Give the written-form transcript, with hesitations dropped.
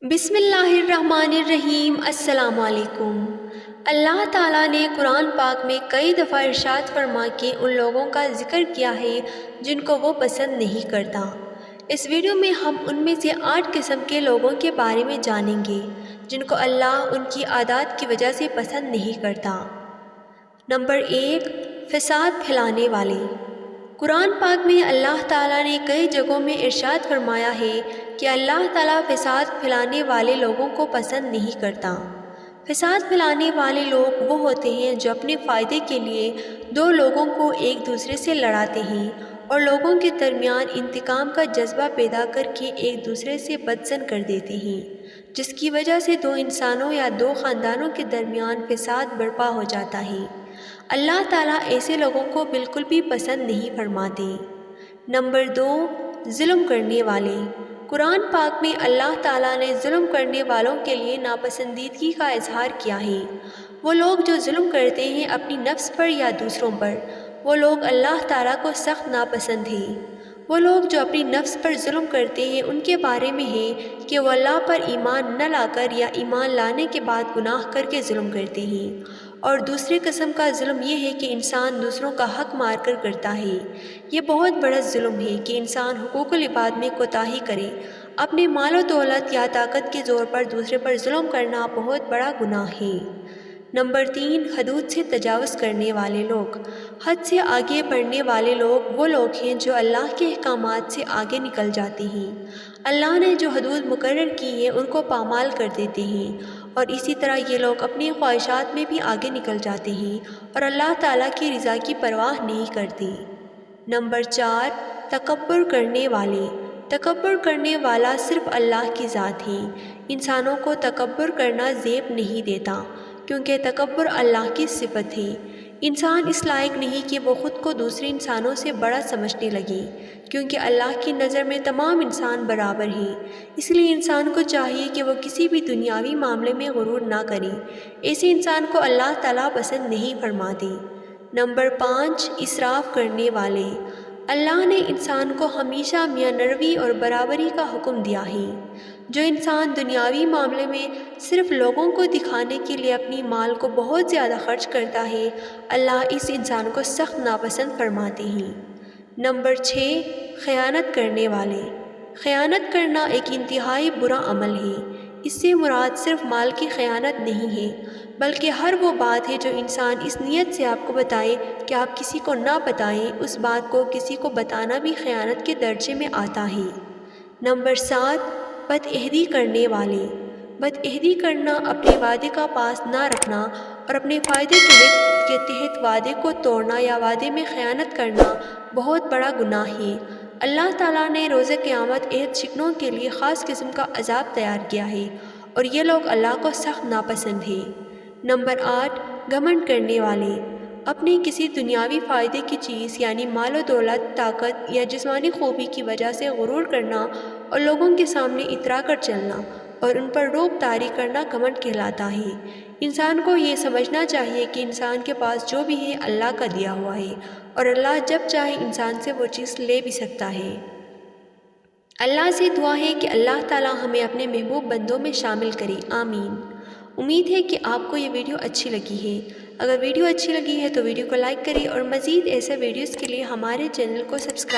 بسم اللہ الرحمن الرحیم۔ السلام علیکم۔ اللہ تعالیٰ نے قرآن پاک میں کئی دفعہ ارشاد فرما کے ان لوگوں کا ذکر کیا ہے جن کو وہ پسند نہیں کرتا۔ اس ویڈیو میں ہم ان میں سے 8 قسم کے لوگوں کے بارے میں جانیں گے جن کو اللہ ان کی عادات کی وجہ سے پسند نہیں کرتا۔ نمبر 1، فساد پھیلانے والے۔ قرآن پاک میں اللہ تعالیٰ نے کئی جگہوں میں ارشاد فرمایا ہے کہ اللہ تعالیٰ فساد پھیلانے والے لوگوں کو پسند نہیں کرتا۔ فساد پھیلانے والے لوگ وہ ہوتے ہیں جو اپنے فائدے کے لیے دو لوگوں کو ایک دوسرے سے لڑاتے ہیں اور لوگوں کے درمیان انتقام کا جذبہ پیدا کر کے ایک دوسرے سے بدزن کر دیتے ہیں، جس کی وجہ سے دو انسانوں یا دو خاندانوں کے درمیان فساد برپا ہو جاتا ہے۔ اللہ تعالیٰ ایسے لوگوں کو بالکل بھی پسند نہیں فرماتے۔ نمبر 2، ظلم کرنے والے۔ قرآن پاک میں اللہ تعالیٰ نے ظلم کرنے والوں کے لیے ناپسندیدگی کا اظہار کیا ہے۔ وہ لوگ جو ظلم کرتے ہیں اپنی نفس پر یا دوسروں پر، وہ لوگ اللہ تعالیٰ کو سخت ناپسند ہیں۔ وہ لوگ جو اپنی نفس پر ظلم کرتے ہیں ان کے بارے میں ہے کہ وہ اللہ پر ایمان نہ لا کر یا ایمان لانے کے بعد گناہ کر کے ظلم کرتے ہیں۔ اور دوسری قسم کا ظلم یہ ہے کہ انسان دوسروں کا حق مار کر کرتا ہے۔ یہ بہت بڑا ظلم ہے کہ انسان حقوق العباد میں کوتاہی کرے۔ اپنے مال و دولت یا طاقت کے زور پر دوسرے پر ظلم کرنا بہت بڑا گناہ ہے۔ نمبر 3، حدود سے تجاوز کرنے والے لوگ۔ حد سے آگے بڑھنے والے لوگ وہ لوگ ہیں جو اللہ کے احکامات سے آگے نکل جاتے ہیں۔ اللہ نے جو حدود مقرر کی ہیں ان کو پامال کر دیتے ہیں، اور اسی طرح یہ لوگ اپنی خواہشات میں بھی آگے نکل جاتے ہیں اور اللہ تعالیٰ کی رضا کی پرواہ نہیں کرتے۔ نمبر 4، تکبر کرنے والے۔ تکبر کرنے والا صرف اللہ کی ذات ہے۔ انسانوں کو تکبر کرنا زیب نہیں دیتا، کیونکہ تکبر اللہ کی صفت ہے۔ انسان اس لائق نہیں کہ وہ خود کو دوسرے انسانوں سے بڑا سمجھنے لگے، کیونکہ اللہ کی نظر میں تمام انسان برابر ہیں۔ اس لیے انسان کو چاہیے کہ وہ کسی بھی دنیاوی معاملے میں غرور نہ کرے۔ ایسے انسان کو اللہ تعالیٰ پسند نہیں فرماتے۔ نمبر 5، اسراف کرنے والے۔ اللہ نے انسان کو ہمیشہ میاں نروی اور برابری کا حکم دیا ہے۔ جو انسان دنیاوی معاملے میں صرف لوگوں کو دکھانے کے لیے اپنی مال کو بہت زیادہ خرچ کرتا ہے، اللہ اس انسان کو سخت ناپسند فرماتے ہیں۔ نمبر 6، خیانت کرنے والے۔ خیانت کرنا ایک انتہائی برا عمل ہے۔ اس سے مراد صرف مال کی خیانت نہیں ہے، بلکہ ہر وہ بات ہے جو انسان اس نیت سے آپ کو بتائے کہ آپ کسی کو نہ بتائیں، اس بات کو کسی کو بتانا بھی خیانت کے درجے میں آتا ہے۔ نمبر 7، بد عہدی کرنے والے۔ بد عہدی کرنا اپنے وعدے کا پاس نہ رکھنا اور اپنے فائدے کے تحت وعدے کو توڑنا یا وعدے میں خیانت کرنا بہت بڑا گناہ ہے۔ اللہ تعالیٰ نے روز قیامت عہد شکنوں کے لیے خاص قسم کا عذاب تیار کیا ہے، اور یہ لوگ اللہ کو سخت ناپسند ہیں۔ نمبر 8، گھمنڈ کرنے والے۔ اپنی کسی دنیاوی فائدے کی چیز یعنی مال و دولت، طاقت یا جسمانی خوبی کی وجہ سے غرور کرنا اور لوگوں کے سامنے اترا کر چلنا اور ان پر روب طاری کرنا گھمنڈ کہلاتا ہے۔ انسان کو یہ سمجھنا چاہیے کہ انسان کے پاس جو بھی ہے اللہ کا دیا ہوا ہے، اور اللہ جب چاہے انسان سے وہ چیز لے بھی سکتا ہے۔ اللہ سے دعا ہے کہ اللہ تعالیٰ ہمیں اپنے محبوب بندوں میں شامل کرے، آمین۔ امید ہے کہ آپ کو یہ ویڈیو اچھی لگی ہے۔ اگر ویڈیو اچھی لگی ہے تو ویڈیو کو لائک کریں اور مزید ایسے ویڈیوز کے لیے ہمارے چینل کو سبسکرائب